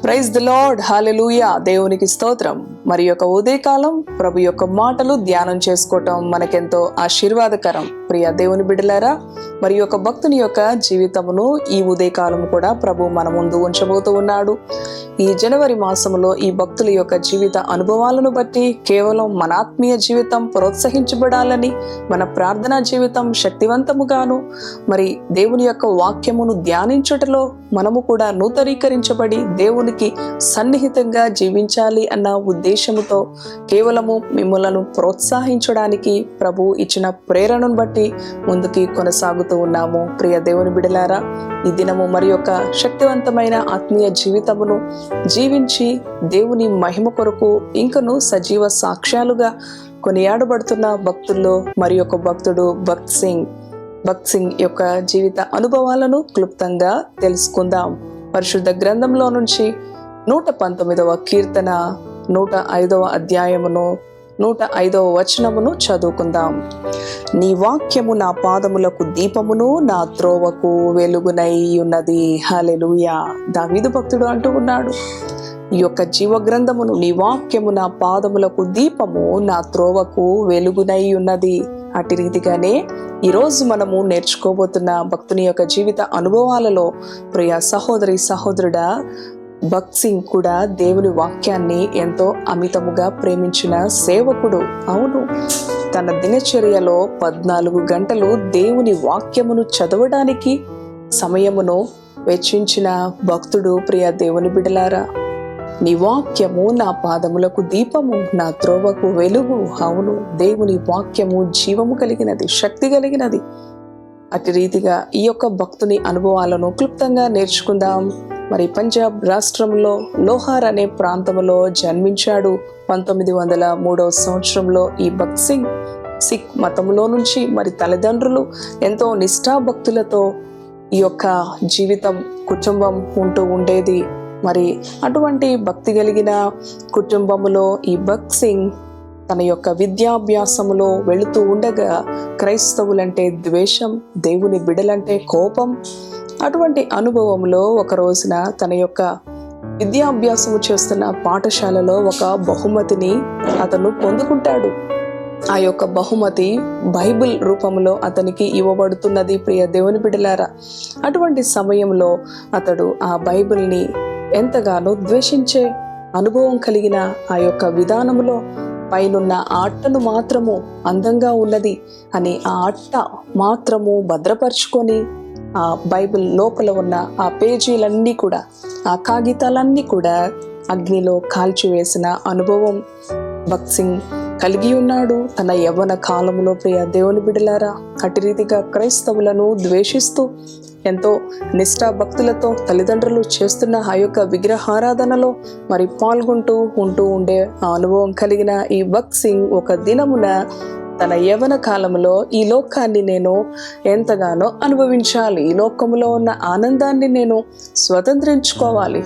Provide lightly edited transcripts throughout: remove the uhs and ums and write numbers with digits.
Praise the lord, హల్లెలూయా. దేవునికి స్తోత్రం. మరి యొక్క ఉదయకాలం ప్రభు యొక్క మాటలు ధ్యానం చేసుకోవటం మనకెంతో ఆశీర్వాదకరం. ప్రియ దేవుని బిడ్డలారా, మరి యొక్క భక్తుని యొక్క జీవితమును ఈ ఉదయకాలం కూడా ప్రభు మన ముందు ఉంచబోతూ ఉన్నాడు. ఈ జనవరి మాసంలో ఈ భక్తుల యొక్క జీవిత అనుభవాలను బట్టి కేవలం మన ఆత్మీయ జీవితం ప్రోత్సహించబడాలని, మన ప్రార్థనా జీవితం శక్తివంతముగాను, మరి దేవుని యొక్క వాక్యమును ధ్యానించుటలో మనము కూడా నూతనీకరించబడి దేవునికి సన్నిహితంగా జీవించాలి అన్న ఉద్దేశముతో కేవలము మిమ్మలను ప్రోత్సహించడానికి ప్రభు ఇచ్చిన ప్రేరణను బట్టి ముందుకి కొనసాగుతూ ఉన్నాము. ప్రియ దేవుని బిడలారా, ఈ దినము మరి యొక్క శక్తివంతమైన ఆత్మీయ జీవితమును జీవించి దేవుని మహిమ కొరకు ఇంకను సజీవ సాక్ష్యాలుగా కొనియాడబడుతున్న భక్తుల్లో మరి యొక్క భక్తుడు భక్త్ సింగ్ యొక్క జీవిత అనుభవాలను క్లుప్తంగా తెలుసుకుందాం. పరిశుద్ధ గ్రంథంలో నుంచి 119వ కీర్తన 105వ అధ్యాయమును 105వ వచనమును చదువుకుందాం. నీ వాక్యము నా పాదములకు దీపమును, నా త్రోవకు వెలుగునై ఉన్నది. హల్లెలూయా. దావీదు భక్తుడు అంటూ ఉన్నాడు, ఈ యొక్క జీవ గ్రంథమును, నీ వాక్యము నా పాదములకు దీపము, నా త్రోవకు వెలుగునై ఉన్నది. అటు రీతిగానే ఈరోజు మనము నేర్చుకోబోతున్న భక్తుని యొక్క జీవిత అనుభవాలలో ప్రియ సహోదరి సహోదరుడా, భక్త్ సింగ్ కూడా దేవుని వాక్యాన్ని ఎంతో అమితముగా ప్రేమించిన సేవకుడు. అవును, తన దినచర్యలో 14 గంటలు దేవుని వాక్యమును చదవడానికి సమయమును వెచ్చించిన భక్తుడు. ప్రియ దేవుని బిడలారా, నీ వాక్యము నా పాదములకు దీపము, నా త్రోవకు వెలుగు. అవును, దేవుని వాక్యము జీవము కలిగినది, శక్తి కలిగినది. అటు రీతిగా ఈ యొక్క భక్తుని అనుభవాలను క్లుప్తంగా నేర్చుకుందాం. మరి పంజాబ్ రాష్ట్రంలో లోహార్ అనే ప్రాంతంలో జన్మించాడు. 1903వ సంవత్సరంలో ఈ భక్త్ సింగ్ సిక్ మతంలో నుంచి మరి తల్లిదండ్రులు ఎంతో నిష్ఠాభక్తులతో ఈ యొక్క జీవితం కుటుంబం ఉంటూ ఉండేది. మరి అటువంటి భక్తి కలిగిన కుటుంబములో ఈ భక్త్ సింగ్ తన యొక్క విద్యాభ్యాసములో వెళుతూ ఉండగా క్రైస్తవులంటే ద్వేషం, దేవుని బిడలంటే కోపం. అటువంటి అనుభవంలో ఒక రోజున తన యొక్క విద్యాభ్యాసము చేస్తున్న పాఠశాలలో ఒక బహుమతిని అతను పొందుకుంటాడు. ఆ యొక్క బహుమతి బైబిల్ రూపంలో అతనికి ఇవ్వబడుతున్నది. ప్రియ దేవుని బిడ్డలారా, అటువంటి సమయంలో అతడు ఆ బైబిల్ని ఎంతగానో ద్వేషించే అనుభవం కలిగిన ఆ యొక్క విధానములో పైనున్న ఆ అట్టను మాత్రము అందంగా ఉన్నది అని ఆ అట్ట మాత్రము భద్రపరుచుకొని ఆ బైబిల్ లోపల ఉన్న ఆ పేజీలన్నీ కూడా, ఆ కాగితాలన్నీ కూడా అగ్నిలో కాల్చివేసిన అనుభవం భక్త్ సింగ్ కలిగి ఉన్నాడు తన యవ్వన కాలంలో. ప్రియ దేవుని బిడలారా, అటు రీతిగా క్రైస్తవులను ద్వేషిస్తూ ఎంతో నిష్ఠాభక్తులతో తల్లిదండ్రులు చేస్తున్న ఆ యొక్క విగ్రహారాధనలో మరి పాల్గొంటూ ఉండే ఆ అనుభవం కలిగిన ఈ భక్త్ సింగ్ ఒక దినమున తన యవ్వన కాలంలో ఈ లోకాన్ని నేను ఎంతగానో అనుభవించాలి, ఈ లోకములో ఉన్న ఆనందాన్ని నేను స్వతంత్రించుకోవాలి,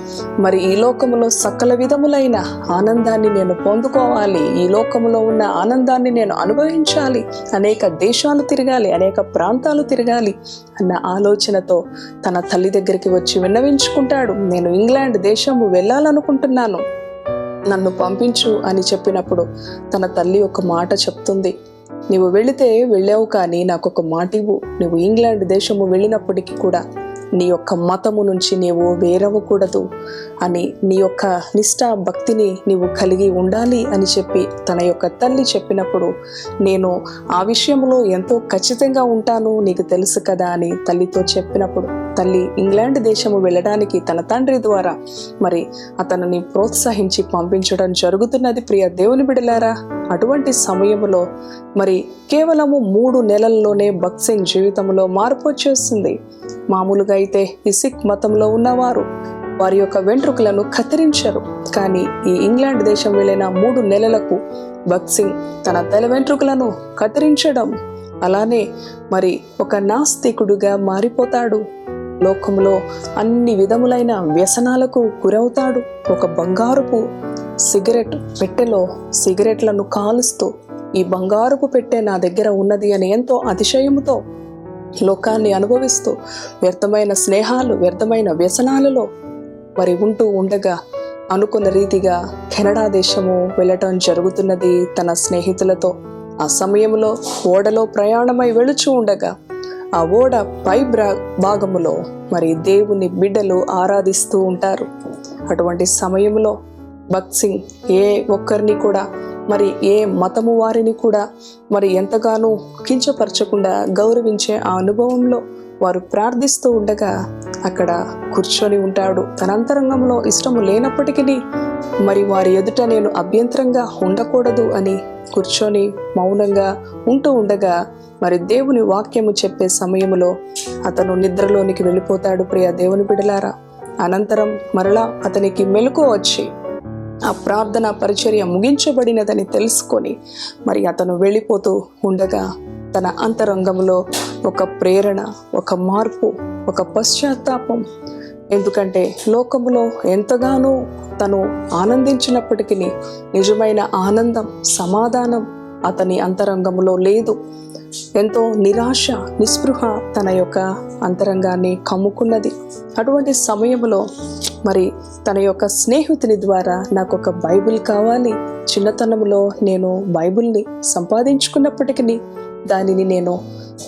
మరి ఈ లోకములో సకల విధములైన ఆనందాన్ని నేను పొందుకోవాలి, ఈ లోకములో ఉన్న ఆనందాన్ని నేను అనుభవించాలి, అనేక దేశాలు తిరగాలి, అనేక ప్రాంతాలు తిరగాలి అన్న ఆలోచనతో తన తల్లి దగ్గరికి వచ్చి విన్నవించుకుంటాడు. నేను ఇంగ్లాండ్ దేశము వెళ్ళాలనుకుంటున్నాను, నన్ను పంపించు అని చెప్పినప్పుడు తన తల్లి ఒక మాట చెప్తుంది, నీవు వెళితే వెళ్ళావు, కానీ నాకు ఒక మాట ఇవ్వు, నువ్వు ఇంగ్లాండ్ దేశము వెళ్ళినప్పటికీ కూడా నీ యొక్క మతము నుంచి నీవు వేరవకూడదు అని, నీ యొక్క నిష్ఠా భక్తిని నీవు కలిగి ఉండాలి అని చెప్పి తన యొక్క తల్లి చెప్పినప్పుడు, నేను ఆ విషయంలో ఎంతో ఖచ్చితంగా ఉంటాను, నీకు తెలుసు కదా అని తల్లితో చెప్పినప్పుడు తల్లి ఇంగ్లాండ్ దేశము వెళ్ళడానికి తన తండ్రి ద్వారా మరి అతనిని ప్రోత్సహించి పంపించడం జరుగుతున్నది. ప్రియ దేవుని బిడలారా, అటువంటి సమయంలో మరి కేవలము 3 నెలల్లోనే భక్త్ సింగ్ జీవితంలో మార్పు వచ్చేస్తుంది. మామూలుగా అయితే ఈ సిక్ మతంలో ఉన్నవారు వారి యొక్క వెంట్రుకలను కత్తిరించరు, కానీ ఈ ఇంగ్లాండ్ దేశం వెళ్ళిన 3 నెలలకు భక్త్ సింగ్ తన తల వెంట్రుకలను కత్తిరించడం, అలానే మరి ఒక నాస్తికుడుగా మారిపోతాడు. లోకంలో అన్ని విధములైన వ్యసనాలకు గురవుతాడు. ఒక బంగారుపు సిగరెట్ పెట్టెలో సిగరెట్లను కాలుస్తూ, ఈ బంగారుపు పెట్టె నా దగ్గర ఉన్నది అని ఎంతో అతిశయముతో లోకాన్ని అనుభవిస్తూ వ్యర్థమైన స్నేహాలు, వ్యర్థమైన వ్యసనాలలో మరి ఉంటూ ఉండగా అనుకున్న రీతిగా కెనడా దేశము వెళ్ళటం జరుగుతున్నది తన స్నేహితులతో. ఆ సమయంలో ఓడలో ప్రయాణమై వెళుచూ ఉండగా ఆ ఓడ పై భాగములో మరి దేవుని బిడ్డలు ఆరాధిస్తూ ఉంటారు. అటువంటి సమయంలో భగత్ సింగ్ ఏ ఒక్కరిని కూడా మరి ఏ మతము వారిని కూడా మరి ఎంతగానో కించపరచకుండా గౌరవించే ఆ అనుభవంలో వారు ప్రార్థిస్తూ ఉండగా అక్కడ కూర్చొని ఉంటాడు. తన అంతరంగంలో ఇష్టము లేనప్పటికీ మరి వారి ఎదుట నేను అభ్యంతరంగా ఉండకూడదు అని కూర్చొని మౌనంగా ఉంటూ ఉండగా మరి దేవుని వాక్యము చెప్పే సమయంలో అతను నిద్రలోనికి వెళ్ళిపోతాడు. ప్రియ దేవుని బిడ్డలారా, అనంతరం మరలా అతనికి మెలకువ వచ్చి ఆ ప్రార్థన పరిచర్య ముగించబడినదని తెలుసుకొని మరి అతను వెళ్ళిపోతూ ఉండగా తన అంతరంగంలో ఒక ప్రేరణ, ఒక మార్పు, ఒక పశ్చాత్తాపం. ఎందుకంటే లోకములో ఎంతగానో తను ఆనందించినప్పటికీ నిజమైన ఆనందం, సమాధానం అతని అంతరంగంలో లేదు. ఎంతో నిరాశ, నిస్పృహ తన యొక్క అంతరంగాన్ని కమ్ముకున్నది. అటువంటి సమయంలో మరి తన యొక్క స్నేహితుని ద్వారా నాకు ఒక బైబిల్ కావాలి, చిన్నతనంలో నేను బైబిల్ని సంపాదించుకున్నప్పటికీ దానిని నేను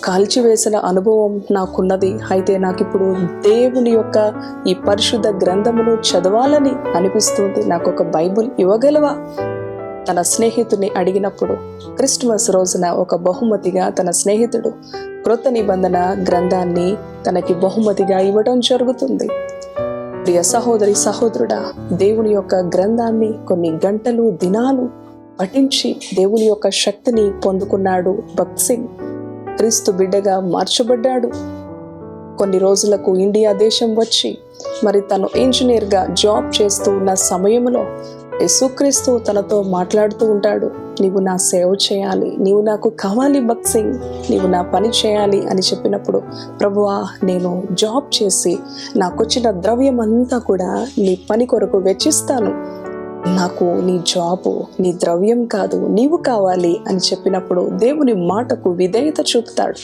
కాల్చివేసిన అనుభవం నాకున్నది. అయితే నాకు ఇప్పుడు దేవుని యొక్క ఈ పరిశుద్ధ గ్రంథమును చదవాలని అనిపిస్తుంది, నాకు ఒక బైబిల్ ఇవ్వగలవా? తన స్నేహితుని అడిగినప్పుడు క్రిస్మస్ రోజున ఒక బహుమతిగా తన స్నేహితుడు క్రొత్త నిబంధన గ్రంథాన్ని తనకి బహుమతిగా ఇవ్వడం జరుగుతుంది. ప్రియ సహోదరి, సహోదరుడా, దేవుని యొక్క గ్రంథాన్ని కొన్ని గంటలు, దినాలు పఠించి దేవుని యొక్క శక్తిని పొందుకున్నాడు భగత్ సింగ్. క్రీస్తు బిడ్డగా మార్చబడ్డాడు. కొన్ని రోజులకు ఇండియా దేశం వచ్చి మరి తను ఇంజనీర్గా జాబ్ చేస్తూ ఉన్న సమయంలో యేసుక్రీస్తు తనతో మాట్లాడుతూ ఉంటాడు. నీవు నా సేవ చేయాలి, నీవు నాకు కావాలి భగత్ సింగ్, నీవు నా పని చేయాలి అని చెప్పినప్పుడు, ప్రభువా నేను జాబ్ చేసి నాకొచ్చిన ద్రవ్యం అంతా కూడా నీ పని కొరకు వెచ్చిస్తాను, నాకు నీ జాబు, నీ ద్రవ్యం కాదు, నీవు కావాలి అని చెప్పినప్పుడు దేవుని మాటకు విధేయత చూపుతాడు.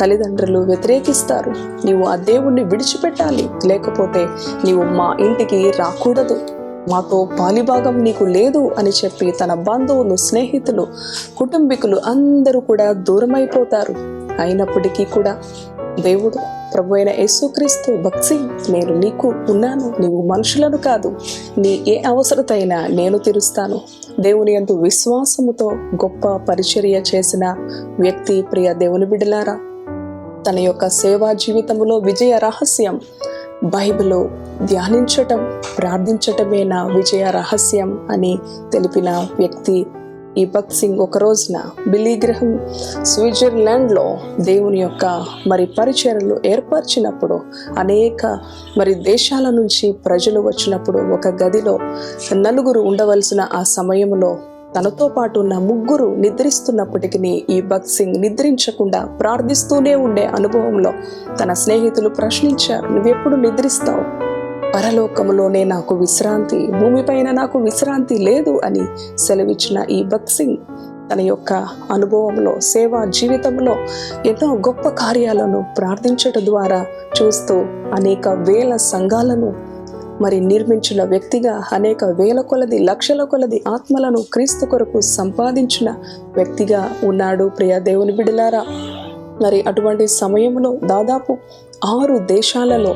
తల్లిదండ్రులు వ్యతిరేకిస్తారు, నీవు ఆ దేవుణ్ణి విడిచిపెట్టాలి, లేకపోతే నీవు మా ఇంటికి రాకూడదు, మాతో పాలిభాగం నీకు లేదు అని చెప్పి తన బంధువులు, స్నేహితులు, కుటుంబీకులు అందరూ కూడా దూరమైపోతారు. అయినప్పటికీ కూడా దేవుడు, ప్రభు అయిన యేసుక్రీస్తు, భగత్ సింగ్ నేను నీకు ఉన్నాను, నీవు మనుషులను కాదు, నీ ఏ అవసరతైనా నేను తీరుస్తాను. దేవుని యందు విశ్వాసముతో గొప్ప పరిచర్య చేసిన వ్యక్తి. ప్రియ దేవుని బిడ్డలారా, తన యొక్క సేవా జీవితంలో విజయ రహస్యం బైబిల్ ధ్యానించటం, ప్రార్థించటమే నా విజయ రహస్యం అని తెలిపిన వ్యక్తి ఈ భగత్ సింగ్. ఒక రోజున బిల్లీ గ్రహం స్విట్జర్లాండ్లో దేవుని యొక్క మరి పరిచర్యలు ఏర్పరిచినప్పుడు అనేక మరి దేశాల నుంచి ప్రజలు వచ్చినప్పుడు ఒక గదిలో 4 ఉండవలసిన ఆ సమయంలో తనతో పాటు ఉన్న 3 నిద్రిస్తున్నప్పటికీ ఈ భగత్ సింగ్ నిద్రించకుండా ప్రార్థిస్తూనే ఉండే అనుభవంలో తన స్నేహితులు ప్రశ్నించారు, నువ్వెప్పుడు నిద్రిస్తావు? పరలోకములోనే నాకు విశ్రాంతి, భూమిపైన నాకు విశ్రాంతి లేదు అని సెలవిచ్చిన ఈ భగత్ సింగ్ తన యొక్క అనుభవంలో, సేవా జీవితంలో ఎన్నో గొప్ప కార్యాలను ప్రార్థించడం ద్వారా చూస్తూ అనేక వేల సంఘాలను మరి నిర్మించిన వ్యక్తిగా, అనేక వేల కొలది, లక్షల కొలది ఆత్మలను క్రీస్తు కొరకు సంపాదించిన వ్యక్తిగా ఉన్నాడు. ప్రియ దేవుని బిడ్డలారా, మరి అటువంటి సమయంలో దాదాపు 6 దేశాలలో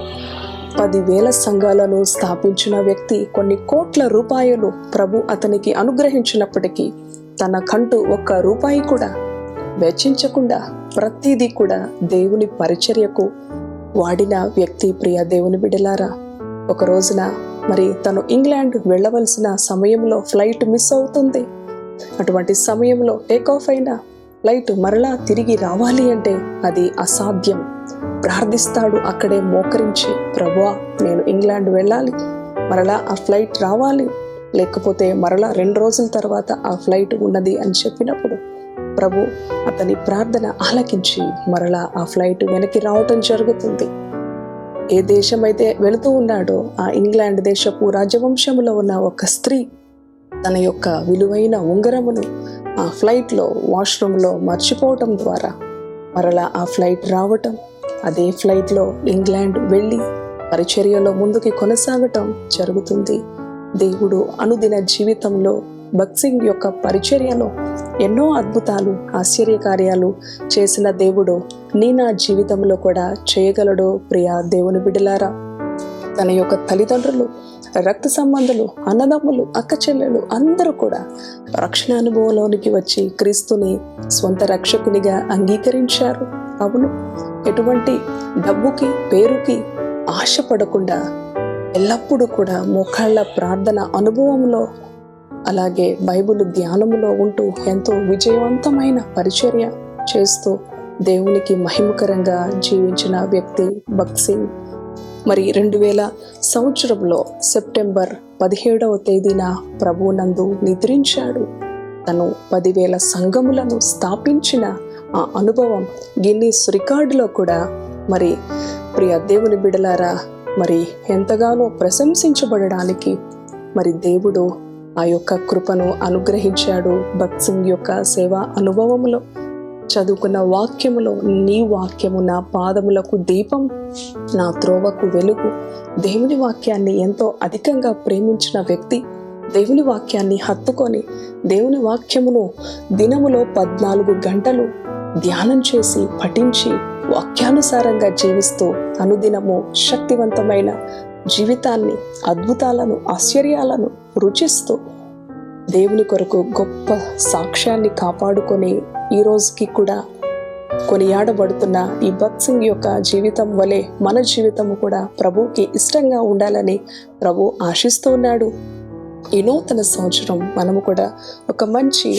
10,000 సంఘాలను స్థాపించిన వ్యక్తి. కొన్ని కోట్ల రూపాయలు ప్రభు అతనికి అనుగ్రహించినప్పటికీ తన కంటూ 1 రూపాయి కూడా వెచ్చించకుండా ప్రతిదీ కూడా దేవుని పరిచర్యకు వాడిన వ్యక్తి. ప్రియ దేవుని బిడ్డలారా, ఒక రోజున మరి తను ఇంగ్లాండ్ వెళ్ళవలసిన సమయంలో ఫ్లైట్ మిస్ అవుతుంది. అటువంటి సమయంలో టేక్ ఆఫ్ అయిన ఫ్లైట్ మరలా తిరిగి రావాలి అంటే అది అసాధ్యం. ప్రార్థిస్తాడు అక్కడే మోకరించి, ప్రభువా నేను ఇంగ్లాండ్ వెళ్ళాలి, మరలా ఆ ఫ్లైట్ రావాలి, లేకపోతే మరలా 2 రోజుల తర్వాత ఆ ఫ్లైట్ ఉన్నది అని చెప్పినప్పుడు ప్రభు అతని ప్రార్థన ఆలకించి మరలా ఆ ఫ్లైట్ వెనక్కి రావటం జరుగుతుంది. ఏ దేశమైతే వెళుతూ ఉన్నాడో ఆ ఇంగ్లాండ్ దేశపు రాజవంశంలో ఉన్న ఒక స్త్రీ తన యొక్క విలువైన ఉంగరమును ఆ ఫ్లైట్లో వాష్రూమ్లో మర్చిపోవటం ద్వారా మరలా ఆ ఫ్లైట్ రావటం, అదే ఫ్లైట్లో ఇంగ్లాండ్ వెళ్ళి పరిచర్యలో ముందుకి కొనసాగటం జరుగుతుంది. దేవుడు అనుదిన జీవితంలో భగత్ సింగ్ యొక్క పరిచర్యలో ఎన్నో అద్భుతాలు, ఆశ్చర్యకార్యాలు చేసిన దేవుడు నా జీవితంలో కూడా చేయగలడు. ప్రియ దేవుని బిడ్డలారా, తన యొక్క తల్లిదండ్రులు, రక్త సంబంధులు, అన్నదమ్ములు, అక్క చెల్లెలు అందరూ కూడా రక్షణ అనుభవంలోనికి వచ్చి క్రీస్తుని స్వంత రక్షకునిగా అంగీకరించారు. అవును, ఎటువంటి డబ్బుకి, పేరుకి ఆశపడకుండా ఎల్లప్పుడూ కూడా మోకాళ్ళ ప్రార్థన అనుభవంలో, అలాగే బైబిల్ ధ్యానములో ఉంటూ ఎంతో విజయవంతమైన పరిచర్య చేస్తూ దేవునికి మహిమకరంగా జీవించిన వ్యక్తి భగత్ సింగ్. మరి 2000 సంవత్సరంలో సెప్టెంబర్ 17వ తేదీన ప్రభువునందు నిద్రించాడు. తను 10,000 సంఘములను స్థాపించిన ఆ అనుభవం గిన్నీస్ రికార్డులో కూడా మరి ప్రియ దేవుని బిడలారా మరి ఎంతగానో ప్రశంసించబడడానికి మరి దేవుడు ఆ యొక్క కృపను అనుగ్రహించాడు. భగత్ సింగ్ యొక్క సేవా అనుభవములో చదువుకున్న వాక్యములో, నీ వాక్యము నా పాదములకు దీపం, నా త్రోవకు వెలుగు. దేవుని వాక్యాన్ని ఎంతో అధికంగా ప్రేమించిన వ్యక్తి, దేవుని వాక్యాన్ని హత్తుకొని దేవుని వాక్యమును దినములో 14 గంటలు ధ్యానం చేసి పఠించి వాక్యానుసారంగా జీవిస్తూ అనుదినము శక్తివంతమైన జీవితాన్ని, అద్భుతాలను, ఆశ్చర్యాలను రుచిస్తూ దేవుని కొరకు గొప్ప సాక్ష్యాన్ని కాపాడుకొని ఈ రోజుకి కూడా కొనియాడబడుతున్న ఈ భగత్ సింగ్ యొక్క జీవితం వలె మన జీవితము కూడా ప్రభువుకి ఇష్టంగా ఉండాలని ప్రభు ఆశిస్తూ ఉన్నాడు. ఈ నూతన సంవత్సరం మనము కూడా ఒక మంచి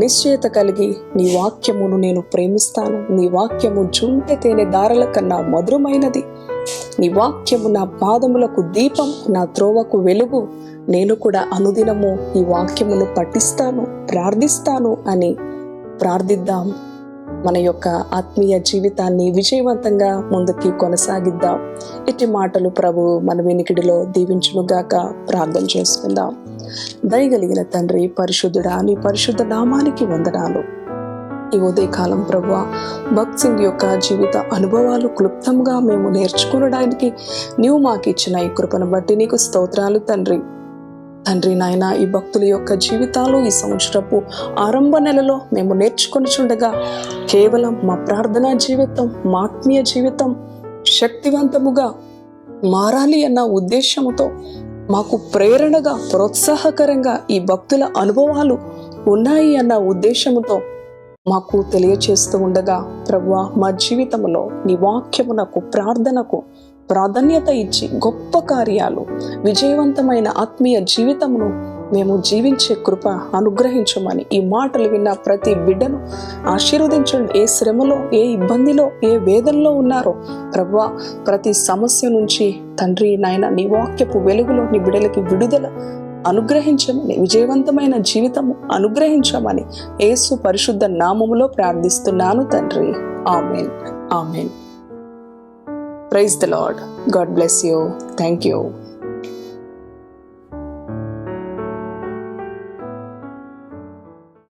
నిశ్చయత కలిగి, నీ వాక్యమును నేను ప్రేమిస్తాను, నీ వాక్యము జుంటె తేనె దారల కన్నా మధురమైనది, నీ వాక్యము నా పాదములకు దీపం, నా త్రోవకు వెలుగు, నేను కూడా అనుదినము ఈ వాక్యమును పఠిస్తాను, ప్రార్థిస్తాను అని ప్రార్థిద్దాం. మన యొక్క ఆత్మీయ జీవితాన్ని విజయవంతంగా ముందుకి కొనసాగిద్దాం. ఇట్టి మాటలు ప్రభు మన వినికిడిలో దీవించునుగాక. ప్రార్థన చేసుకుందాం. దయగలిగిన తండ్రి, పరిశుద్ధుడా, నీ పరిశుద్ధ నామానికి వందనాలు. ఈ ఉదయకాలం ప్రభువా, భగత్ సింగ్ యొక్క జీవిత అనుభవాలు క్లుప్తంగా మేము నేర్చుకునడానికి నీవు మాకు ఇచ్చిన ఈ కృపను బట్టి నీకు స్తోత్రాలు తండ్రి. తండ్రి నాయన, ఈ భక్తుల యొక్క జీవితాలు ఈ సంవత్సరపు ఆరంభ నెలలో మేము నేర్చుకొని చూడగా కేవలం మా ప్రార్థనా జీవితం, మా ఆత్మీయ జీవితం శక్తివంతముగా మారాలి అన్న ఉద్దేశముతో, మాకు ప్రేరణగా, ప్రోత్సాహకరంగా ఈ భక్తుల అనుభవాలు ఉన్నాయి అన్న ఉద్దేశముతో మాకు తెలియచేస్తూ ఉండగా ప్రభువా, మా జీవితంలో నీ వాక్యమునకు, ప్రార్థనకు ప్రాధాన్యత ఇచ్చి గొప్ప కార్యాలు, విజయవంతమైన ఆత్మీయ జీవితమును మేము జీవించే కృప అనుగ్రహించమని ఈ మాటలు విన్న ప్రతి బిడ్డను ఆశీర్వదించండి. ఏ శ్రమలో, ఏ ఇబ్బందిలో, ఏ వేదనలో ఉన్నారో ప్రభువా, ప్రతి సమస్య నుంచి తండ్రి నాయన నీ వాక్యపు వెలుగులో నీ బిడ్డలకి విడుదల అనుగ్రహించమని, విజయవంతమైన జీవితము అనుగ్రహించమని యేసు పరిశుద్ధ నామములో ప్రార్థిస్తున్నాను తండ్రి. ఆమేన్, ఆమేన్. Praise the Lord. God bless you. Thank you.